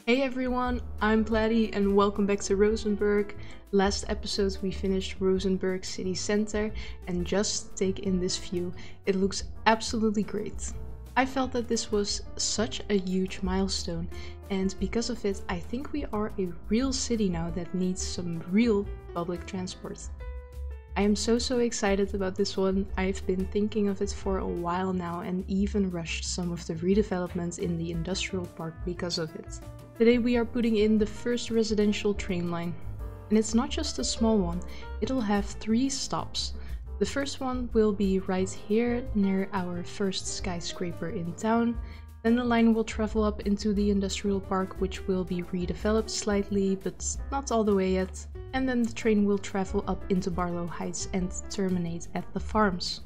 Hey everyone, I'm Platty and welcome back to Rosenburg. Last episode we finished Rosenburg city center and just take in this view. It looks absolutely great. I felt that this was such a huge milestone and because of it I think we are a real city now that needs some real public transport. I am so excited about this one. I've been thinking of it for a while now and even rushed some of the redevelopments in the industrial park because of it. Today we are putting in the first residential train line. And it's not just a small one, it'll have 3 stops. The first one will be right here near our first skyscraper in town. Then the line will travel up into the industrial park, which will be redeveloped slightly, but not all the way yet. And then the train will travel up into Barlow Heights and terminate at the farms.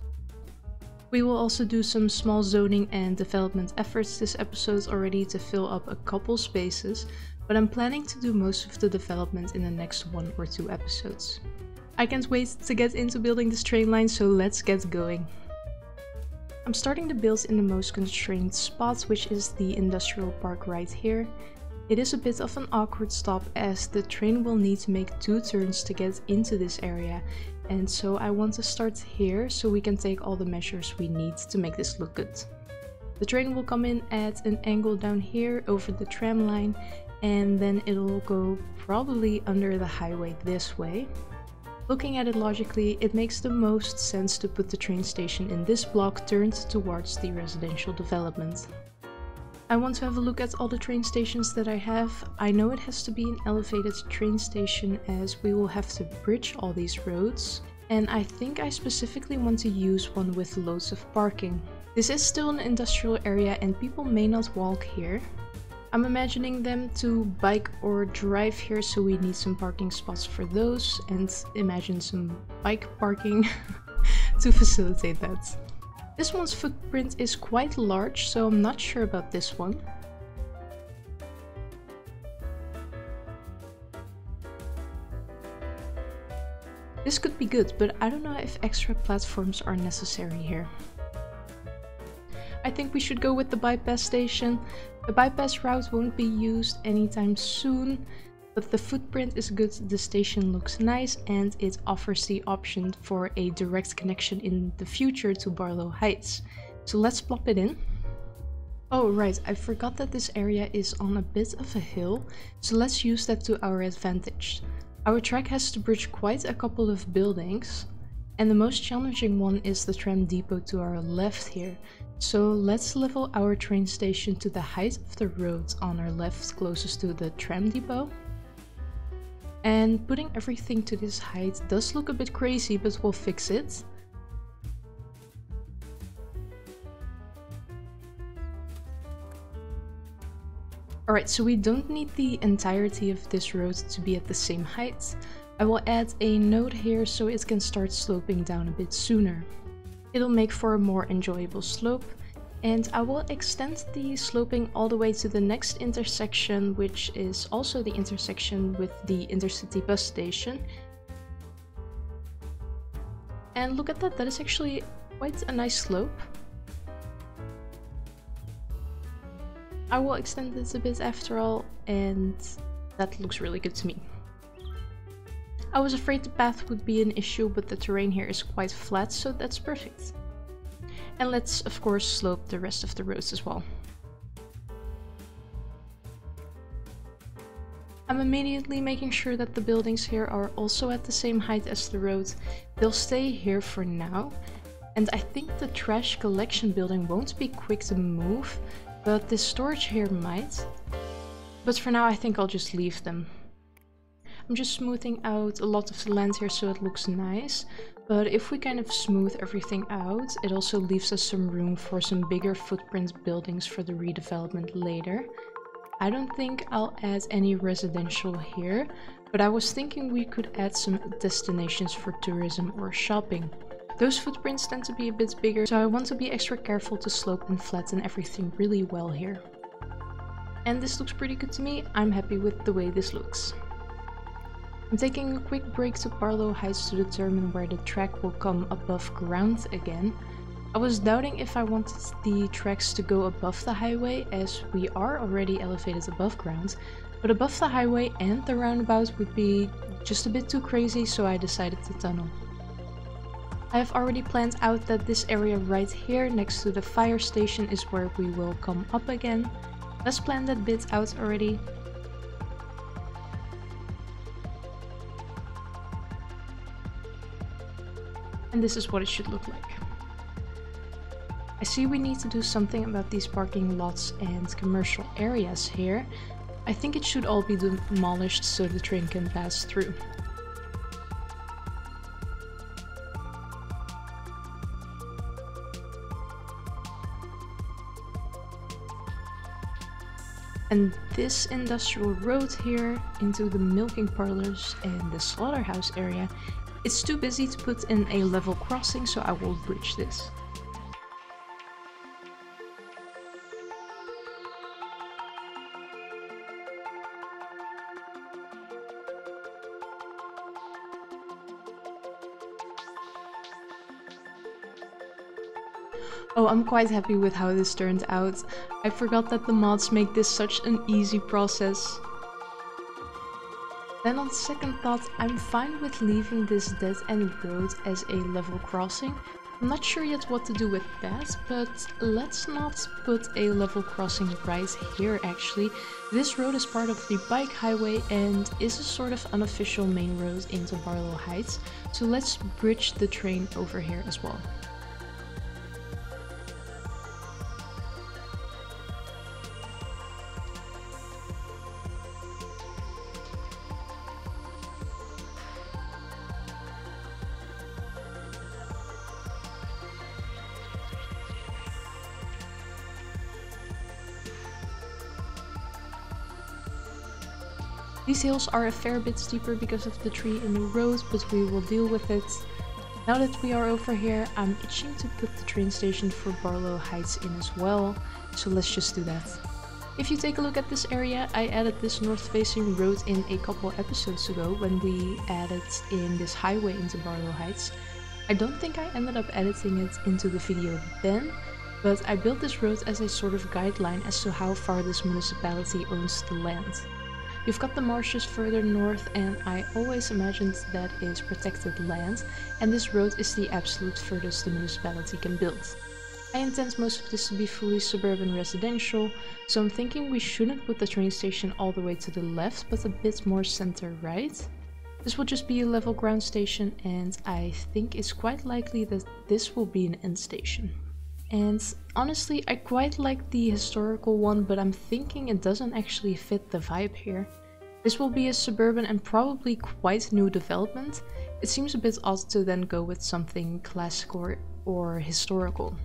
We will also do some small zoning and development efforts this episode already to fill up a couple spaces, but I'm planning to do most of the development in the next 1 or 2 episodes. I can't wait to get into building this train line, so let's get going. I'm starting to build in the most constrained spot, which is the industrial park right here. It is a bit of an awkward stop as the train will need to make 2 turns to get into this area, and so I want to start here so we can take all the measures we need to make this look good. The train will come in at an angle down here over the tram line, and then it'll go probably under the highway this way. Looking at it logically, it makes the most sense to put the train station in this block turned towards the residential development. I want to have a look at all the train stations that I have. I know it has to be an elevated train station as we will have to bridge all these roads, and I think I specifically want to use one with loads of parking. This is still an industrial area and people may not walk here. I'm imagining them to bike or drive here, so we need some parking spots for those and imagine some bike parking to facilitate that. This one's footprint is quite large, so I'm not sure about this one. This could be good, but I don't know if extra platforms are necessary here. I think we should go with the bypass station. The bypass route won't be used anytime soon, but the footprint is good, the station looks nice, and it offers the option for a direct connection in the future to Barlow Heights. So let's plop it in. Oh right, I forgot that this area is on a bit of a hill, so let's use that to our advantage. Our track has to bridge quite a couple of buildings, and the most challenging one is the tram depot to our left here. So let's level our train station to the height of the road on our left closest to the tram depot. And putting everything to this height does look a bit crazy, but we'll fix it. Alright, so we don't need the entirety of this road to be at the same height. I will add a node here so it can start sloping down a bit sooner. It'll make for a more enjoyable slope, and I will extend the sloping all the way to the next intersection, which is also the intersection with the intercity bus station. And look at that, that is actually quite a nice slope. I will extend this a bit after all, and that looks really good to me. I was afraid the path would be an issue, but the terrain here is quite flat, so that's perfect. And let's of course slope the rest of the roads as well. I'm immediately making sure that the buildings here are also at the same height as the road. They'll stay here for now, and I think the trash collection building won't be quick to move, but this storage here might. But for now I think I'll just leave them. I'm just smoothing out a lot of the land here so it looks nice, but if we kind of smooth everything out, it also leaves us some room for some bigger footprint buildings for the redevelopment later. I don't think I'll add any residential here, but I was thinking we could add some destinations for tourism or shopping. Those footprints tend to be a bit bigger, so I want to be extra careful to slope and flatten everything really well here. And this looks pretty good to me. I'm happy with the way this looks. I'm taking a quick break to Barlow Heights to determine where the track will come above ground again. I was doubting if I wanted the tracks to go above the highway, as we are already elevated above ground, but above the highway and the roundabout would be just a bit too crazy, so I decided to tunnel. I have already planned out that this area right here next to the fire station is where we will come up again. Let's plan that bit out already. And this is what it should look like. I see we need to do something about these parking lots and commercial areas here. I think it should all be demolished so the train can pass through. And this industrial road here into the milking parlors and the slaughterhouse area, it's too busy to put in a level crossing, so I will bridge this. Oh, I'm quite happy with how this turned out. I forgot that the mods make this such an easy process. Then on second thought, I'm fine with leaving this dead end road as a level crossing. I'm not sure yet what to do with that, but let's not put a level crossing right here actually. This road is part of the bike highway and is a sort of unofficial main road into Barlow Heights, so let's bridge the train over here as well. These hills are a fair bit steeper because of the tree in the road, but we will deal with it. Now that we are over here, I'm itching to put the train station for Barlow Heights in as well, so let's just do that. If you take a look at this area, I added this north-facing road in a couple episodes ago when we added in this highway into Barlow Heights. I don't think I ended up editing it into the video then, but I built this road as a sort of guideline as to how far this municipality owns the land. You've got the marshes further north, and I always imagined that is protected land, and this road is the absolute furthest the municipality can build. I intend most of this to be fully suburban residential, so I'm thinking we shouldn't put the train station all the way to the left, but a bit more center right. This will just be a level ground station, and I think it's quite likely that this will be an end station. And honestly, I quite like the historical one, but I'm thinking it doesn't actually fit the vibe here. This will be a suburban and probably quite new development. It seems a bit odd to then go with something classic or historical.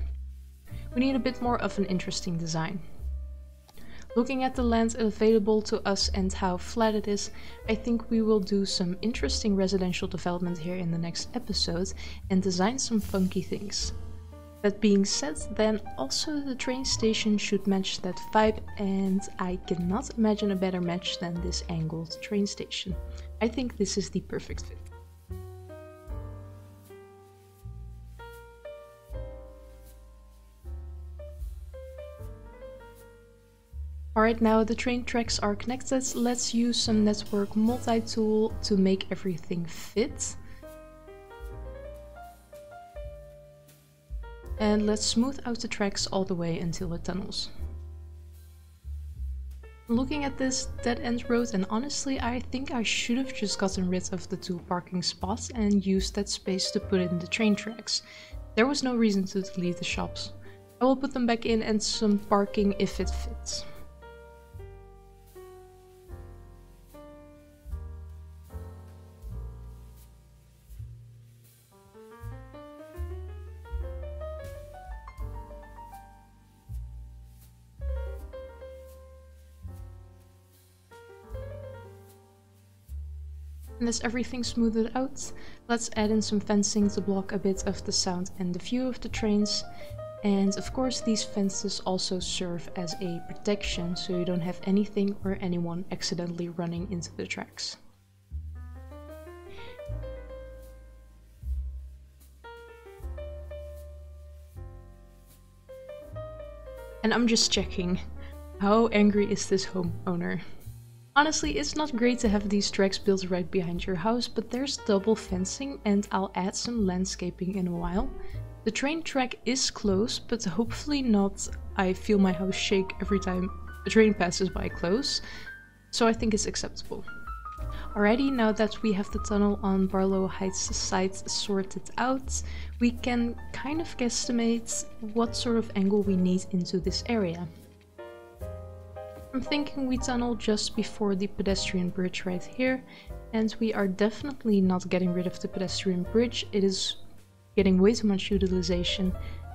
We need a bit more of an interesting design. Looking at the land available to us and how flat it is, I think we will do some interesting residential development here in the next episode and design some funky things. That being said, then also the train station should match that vibe, and I cannot imagine a better match than this angled train station. I think this is the perfect fit. Alright, now the train tracks are connected, let's use some network multi-tool to make everything fit. And let's smooth out the tracks all the way until it tunnels. Looking at this dead end road, and honestly I think I should have just gotten rid of the 2 parking spots and used that space to put in the train tracks. There was no reason to delete the shops. I will put them back in and some parking if it fits. And as everything smoothed out, let's add in some fencing to block a bit of the sound and the view of the trains. And of course these fences also serve as a protection, so you don't have anything or anyone accidentally running into the tracks. And I'm just checking. How angry is this homeowner? Honestly, it's not great to have these tracks built right behind your house, but there's double fencing and I'll add some landscaping in a while. The train track is close, but hopefully not. I feel my house shake every time a train passes by close, so I think it's acceptable. Alrighty, now that we have the tunnel on Barlow Heights site sorted out, we can kind of guesstimate what sort of angle we need into this area. I'm thinking we tunnel just before the pedestrian bridge right here, and we are definitely not getting rid of the pedestrian bridge. It is getting way too much utilization,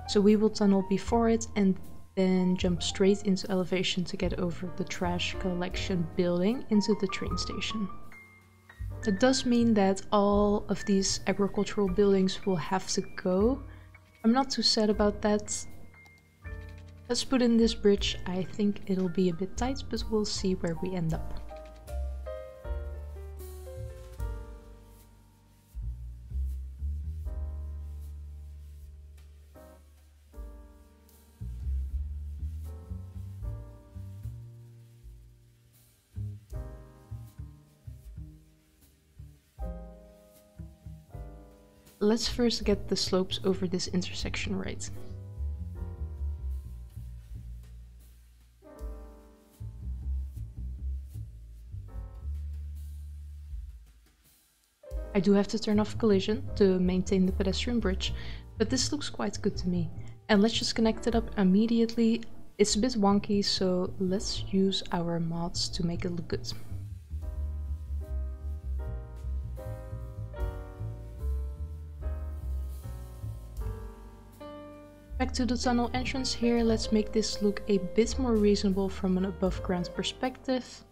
so we will tunnel before it and then jump straight into elevation to get over the trash collection building into the train station. It does mean that all of these agricultural buildings will have to go. I'm not too sad about that. Let's put in this bridge. I think it'll be a bit tight, but we'll see where we end up. Let's first get the slopes over this intersection right. I do have to turn off collision to maintain the pedestrian bridge, but this looks quite good to me. And let's just connect it up immediately. It's a bit wonky, so let's use our mods to make it look good. Back to the tunnel entrance here, let's make this look a bit more reasonable from an above ground perspective.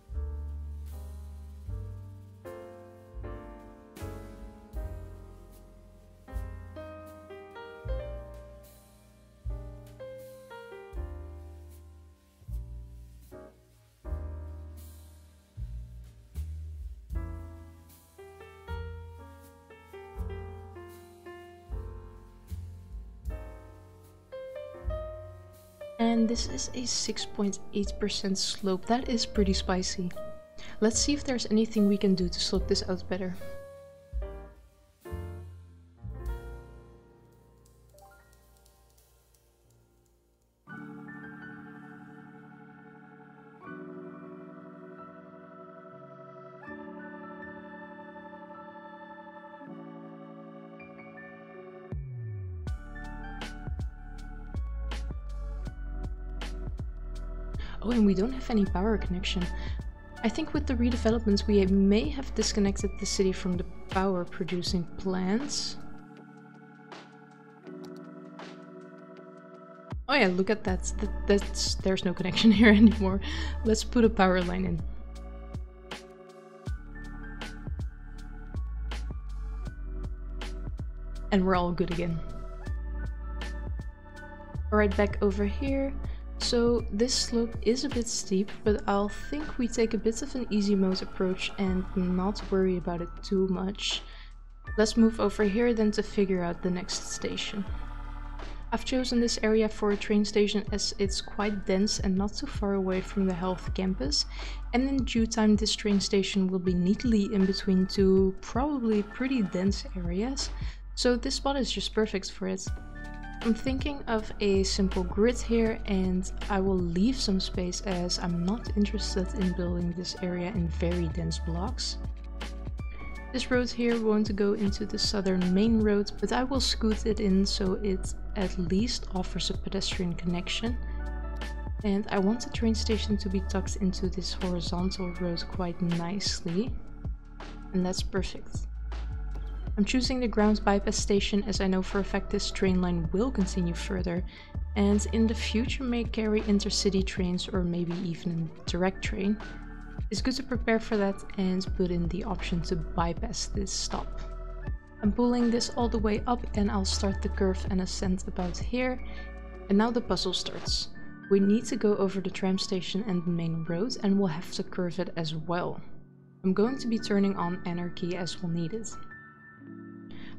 And this is a 6.8% slope. That is pretty spicy. Let's see if there's anything we can do to slope this out better. Oh, and we don't have any power connection. I think with the redevelopments we may have disconnected the city from the power producing plants. Oh yeah, look at that. There's no connection here anymore. Let's put a power line in. And we're all good again. Alright, back over here. So this slope is a bit steep, but I'll think we take a bit of an easy mode approach and not worry about it too much. Let's move over here then to figure out the next station. I've chosen this area for a train station as it's quite dense and not too far away from the health campus, and in due time this train station will be neatly in between two probably pretty dense areas, so this spot is just perfect for it. I'm thinking of a simple grid here, and I will leave some space as I'm not interested in building this area in very dense blocks. This road here won't go into the southern main road, but I will scoot it in so it at least offers a pedestrian connection. And I want the train station to be tucked into this horizontal road quite nicely, and that's perfect. I'm choosing the ground bypass station as I know for a fact this train line will continue further and in the future may carry intercity trains or maybe even a direct train. It's good to prepare for that and put in the option to bypass this stop. I'm pulling this all the way up and I'll start the curve and ascent about here. And now the puzzle starts. We need to go over the tram station and the main road and we'll have to curve it as well. I'm going to be turning on anarchy as we'll need it.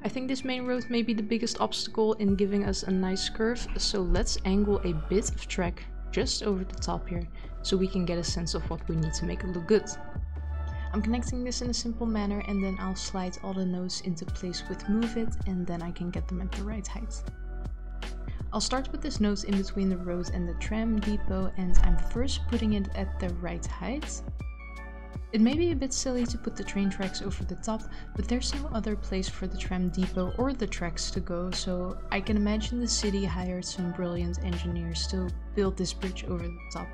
I think this main road may be the biggest obstacle in giving us a nice curve, so let's angle a bit of track just over the top here so we can get a sense of what we need to make it look good. I'm connecting this in a simple manner and then I'll slide all the nodes into place with Move It and then I can get them at the right height. I'll start with this node in between the road and the tram depot and I'm first putting it at the right height. It may be a bit silly to put the train tracks over the top, but there's no other place for the tram depot or the tracks to go, so I can imagine the city hired some brilliant engineers to build this bridge over the top.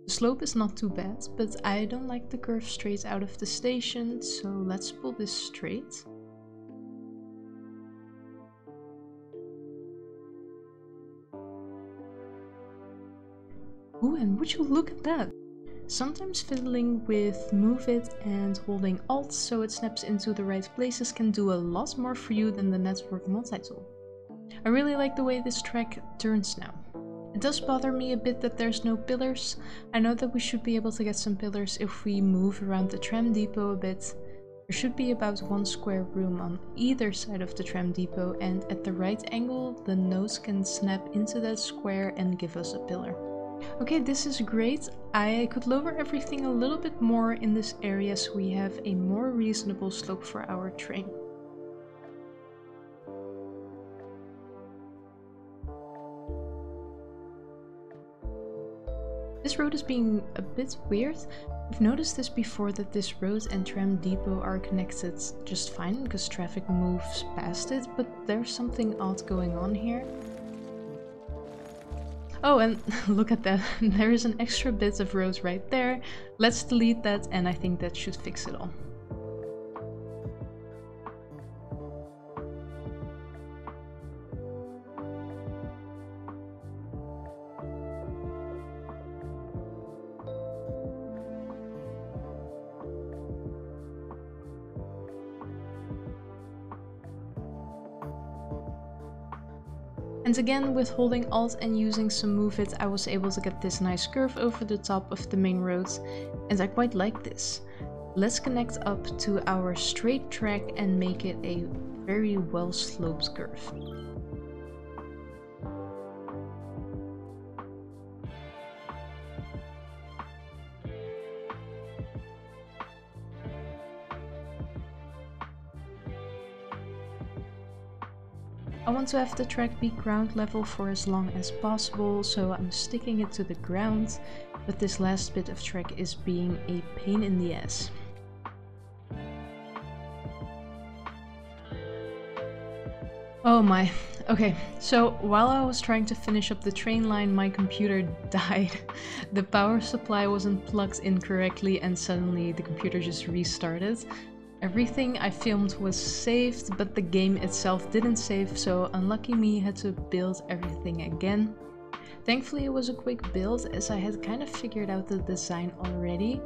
The slope is not too bad, but I don't like the curve straight out of the station, so let's pull this straight. Ooh, and would you look at that? Sometimes fiddling with Move It and holding Alt so it snaps into the right places can do a lot more for you than the network multi-tool. I really like the way this track turns now. It does bother me a bit that there's no pillars. I know that we should be able to get some pillars if we move around the tram depot a bit. There should be about 1 square room on either side of the tram depot, and at the right angle the nodes can snap into that square and give us a pillar. Okay, this is great. I could lower everything a little bit more in this area so we have a more reasonable slope for our train. This road is being a bit weird. I've noticed this before, that this road and tram depot are connected just fine because traffic moves past it, but there's something odd going on here. Oh, and look at that, there is an extra bit of road right there. Let's delete that and I think that should fix it all. And again, with holding Alt and using some Move It, I was able to get this nice curve over the top of the main road, and I quite like this. Let's connect up to our straight track and make it a very well sloped curve. I want to have the track be ground level for as long as possible, so I'm sticking it to the ground, but this last bit of track is being a pain in the ass. Oh my. Okay, so while I was trying to finish up the train line, my computer died. The power supply wasn't plugged in correctly and suddenly the computer just restarted. Everything I filmed was saved, but the game itself didn't save, so unlucky me had to build everything again. Thankfully it was a quick build as I had kind of figured out the design already.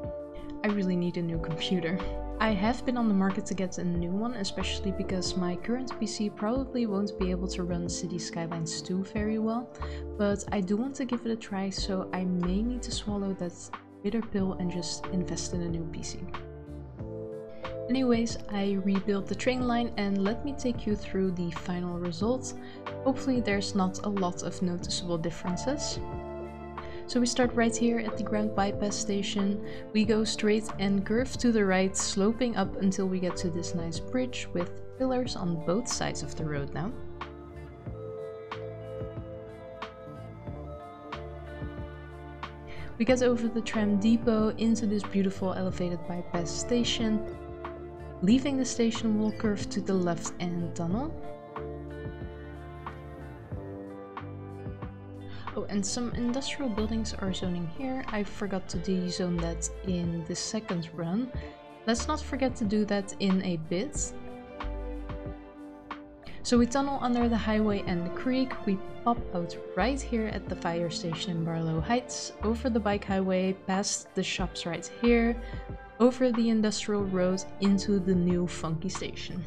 I really need a new computer. I have been on the market to get a new one, especially because my current PC probably won't be able to run City Skylines 2 very well, but I do want to give it a try, so I may need to swallow that bitter pill and just invest in a new PC. Anyways, I rebuilt the train line and let me take you through the final result. Hopefully there's not a lot of noticeable differences. So we start right here at the ground bypass station. We go straight and curve to the right, sloping up until we get to this nice bridge with pillars on both sides of the road now. We get over the tram depot into this beautiful elevated bypass station. Leaving the station, we'll curve to the left and tunnel. Oh, and some industrial buildings are zoning here. I forgot to dezone that in the second run. Let's not forget to do that in a bit. So we tunnel under the highway and the creek. We pop out right here at the fire station in Barlow Heights, over the bike highway, past the shops right here, over the industrial road into the new funky station.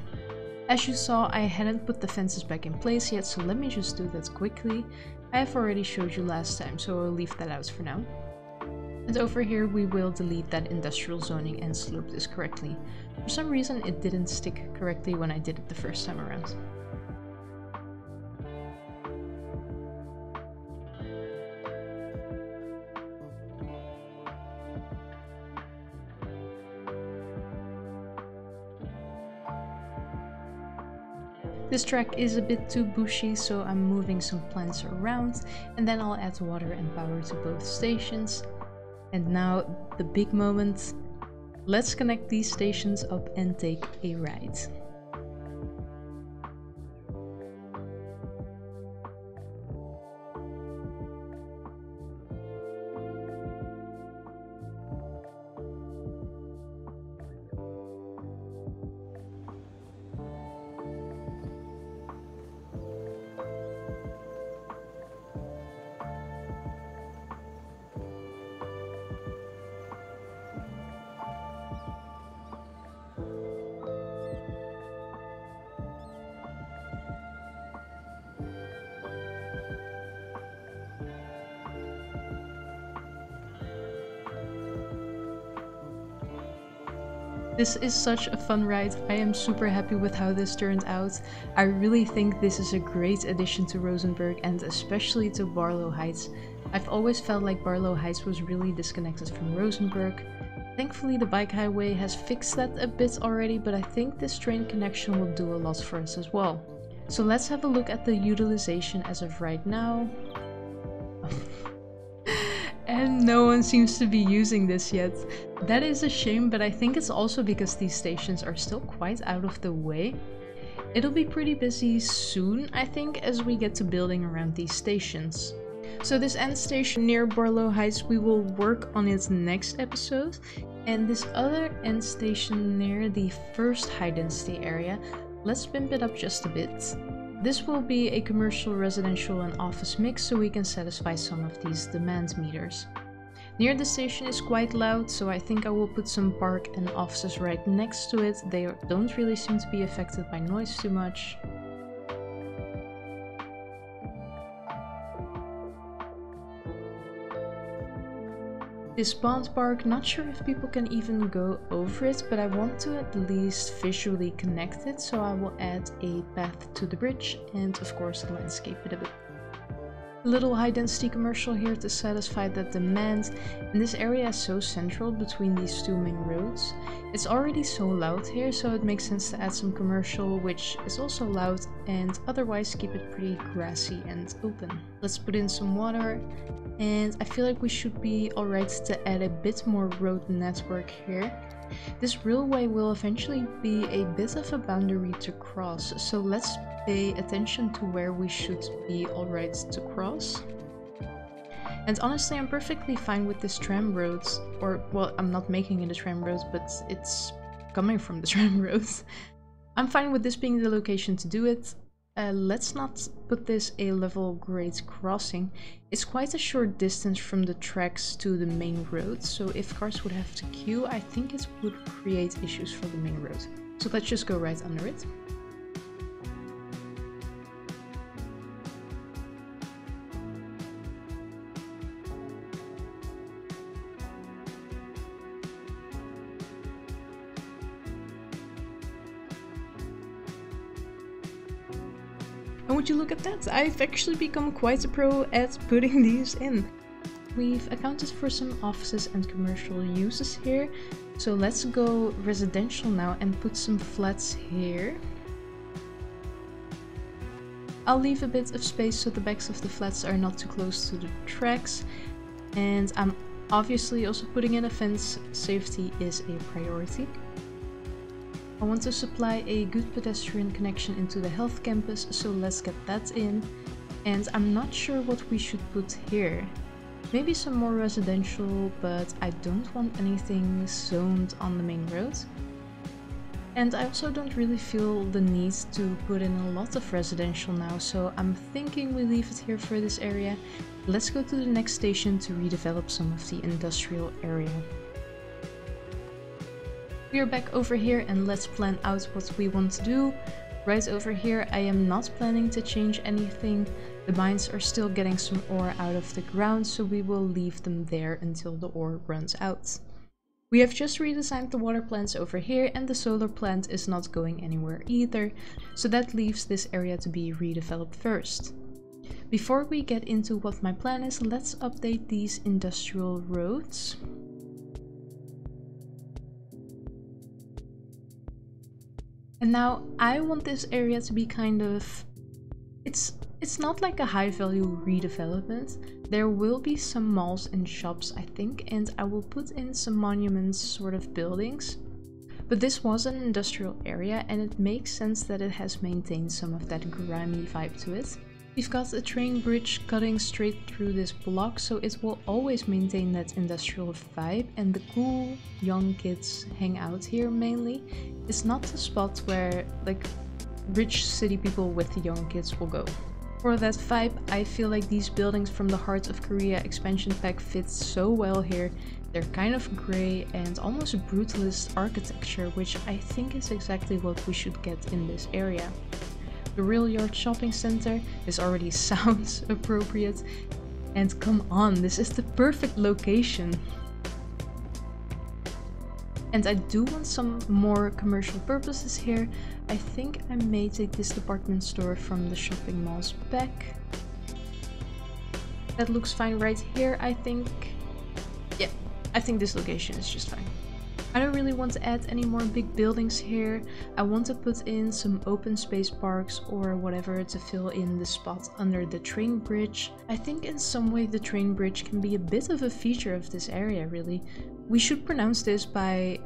As you saw, I hadn't put the fences back in place yet, so let me just do that quickly. I have already showed you last time, so I'll leave that out for now. And over here we will delete that industrial zoning and slope this correctly. For some reason it didn't stick correctly when I did it the first time around. This track is a bit too bushy, so I'm moving some plants around, and then I'll add water and power to both stations. And now the big moment. Let's connect these stations up and take a ride. This is such a fun ride. I am super happy with how this turned out. I really think this is a great addition to Rosenburg and especially to Barlow Heights. I've always felt like Barlow Heights was really disconnected from Rosenburg. Thankfully the bike highway has fixed that a bit already, but I think this train connection will do a lot for us as well. So let's have a look at the utilization as of right now. And no one seems to be using this yet. That is a shame, but I think it's also because these stations are still quite out of the way. It'll be pretty busy soon, I think, as we get to building around these stations. So this end station near Barlow Heights, we will work on its next episode. And this other end station near the first high density area, let's pimp it up just a bit. This will be a commercial, residential and office mix, so we can satisfy some of these demand meters. Near the station is quite loud, so I think I will put some park and offices right next to it. They don't really seem to be affected by noise too much. This pond park, not sure if people can even go over it, but I want to at least visually connect it, so I will add a path to the bridge and of course landscape it a bit. A little high density commercial here to satisfy that demand, and this area is so central between these two main roads. It's already so loud here, so it makes sense to add some commercial, which is also loud, and otherwise keep it pretty grassy and open. Let's put in some water. And I feel like we should be alright to add a bit more road network here. This railway will eventually be a bit of a boundary to cross, so let's pay attention to where we should be alright to cross. And honestly, I'm perfectly fine with this tram road, or well, I'm not making it a tram road, but it's coming from the tram road. I'm fine with this being the location to do it. Let's not put this a level grade crossing. It's quite a short distance from the tracks to the main road, so if cars would have to queue, I think it would create issues for the main road. So let's just go right under it. And would you look at that, I've actually become quite a pro at putting these in. We've accounted for some offices and commercial uses here, so let's go residential now and put some flats here. I'll leave a bit of space so the backs of the flats are not too close to the tracks, and I'm obviously also putting in a fence. Safety is a priority. I want to supply a good pedestrian connection into the health campus, so let's get that in. And I'm not sure what we should put here. Maybe some more residential, but I don't want anything zoned on the main road. And I also don't really feel the need to put in a lot of residential now, so I'm thinking we leave it here for this area. Let's go to the next station to redevelop some of the industrial area. We are back over here and let's plan out what we want to do. Right over here I am not planning to change anything. The mines are still getting some ore out of the ground, so we will leave them there until the ore runs out. We have just redesigned the water plants over here, and the solar plant is not going anywhere either, so that leaves this area to be redeveloped first. Before we get into what my plan is, let's update these industrial roads. And now I want this area to be kind of... It's not like a high value redevelopment. There will be some malls and shops, I think, and I will put in some monuments sort of buildings. But this was an industrial area and it makes sense that it has maintained some of that grimy vibe to it. We've got a train bridge cutting straight through this block, so it will always maintain that industrial vibe, and the cool young kids hang out here mainly. It's not the spot where like rich city people with the young kids will go. For that vibe, I feel like these buildings from the Heart of Korea expansion pack fit so well here. They're kind of grey and almost brutalist architecture, which I think is exactly what we should get in this area. The Rail Yard Shopping Center, this already sounds appropriate, and come on, this is the perfect location. And I do want some more commercial purposes here. I think I may take this department store from the shopping malls back. That looks fine right here, I think. Yeah, I think this location is just fine. I don't really want to add any more big buildings here. I want to put in some open space parks or whatever to fill in the spot under the train bridge. I think in some way the train bridge can be a bit of a feature of this area, really. We should pronounce this by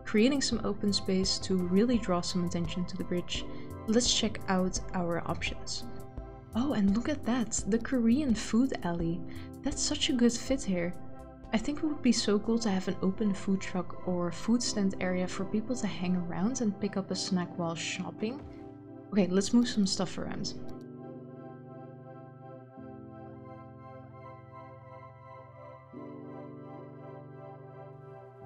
creating some open space to really draw some attention to the bridge. Let's check out our options. Oh, and look at that, the Korean food alley. That's such a good fit here. I think it would be so cool to have an open food truck or food stand area for people to hang around and pick up a snack while shopping. Okay, let's move some stuff around.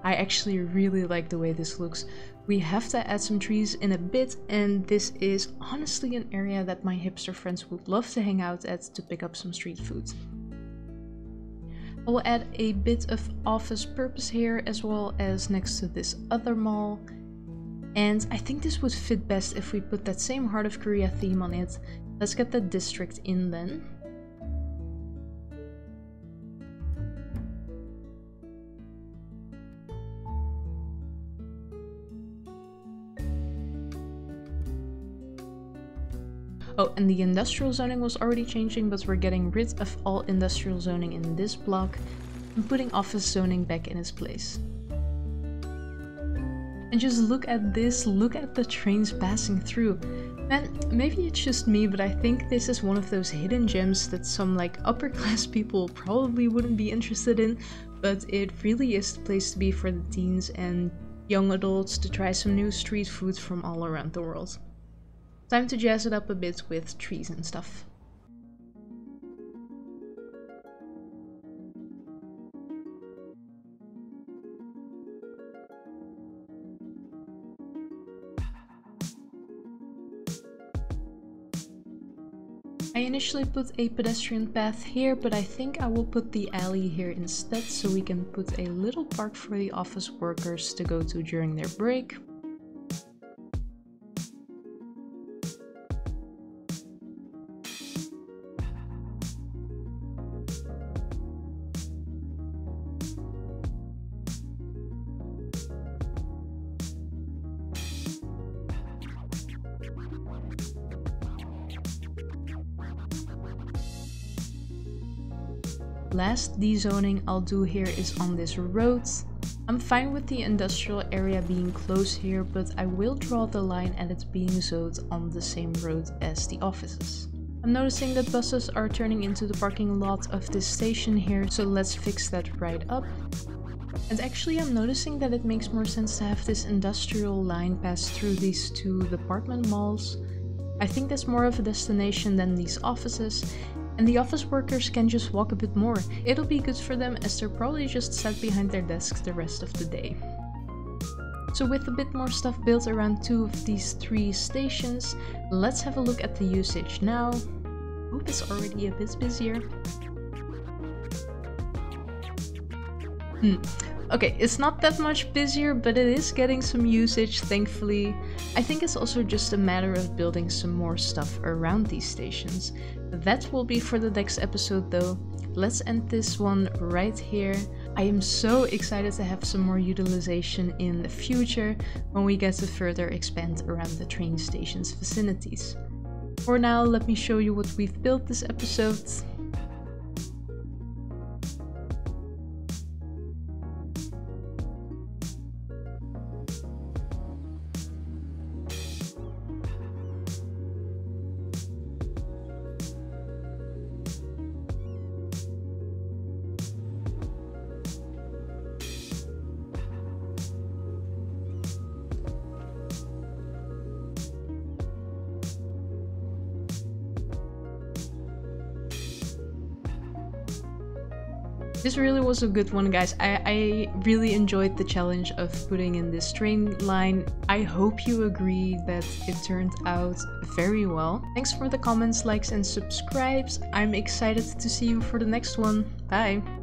I actually really like the way this looks. We have to add some trees in a bit, and this is honestly an area that my hipster friends would love to hang out at to pick up some street food. I will add a bit of office purpose here as well as next to this other mall. And I think this would fit best if we put that same Heart of Korea theme on it. Let's get that district in then. Oh, and the industrial zoning was already changing, but we're getting rid of all industrial zoning in this block and putting office zoning back in its place. And just look at this, look at the trains passing through. Man, maybe it's just me, but I think this is one of those hidden gems that some like upper class people probably wouldn't be interested in, but it really is the place to be for the teens and young adults to try some new street food from all around the world. Time to jazz it up a bit with trees and stuff. I initially put a pedestrian path here, but I think I will put the alley here instead so we can put a little park for the office workers to go to during their break. Last dezoning I'll do here is on this road. I'm fine with the industrial area being close here, but I will draw the line at it being zoned on the same road as the offices. I'm noticing that buses are turning into the parking lot of this station here, so let's fix that right up. And actually I'm noticing that it makes more sense to have this industrial line pass through these two department malls. I think that's more of a destination than these offices, and the office workers can just walk a bit more. It'll be good for them as they're probably just sat behind their desks the rest of the day. So with a bit more stuff built around two of these three stations, let's have a look at the usage now. Oh, hope it's already a bit busier. Okay, it's not that much busier, but it is getting some usage, thankfully. I think it's also just a matter of building some more stuff around these stations. That will be for the next episode though. Let's end this one right here. I am so excited to have some more utilization in the future when we get to further expand around the train station's vicinities. For now, let me show you what we've built this episode. This really was a good one, guys. I really enjoyed the challenge of putting in this train line. I hope you agree that it turned out very well. Thanks for the comments, likes and subscribes. I'm excited to see you for the next one. Bye!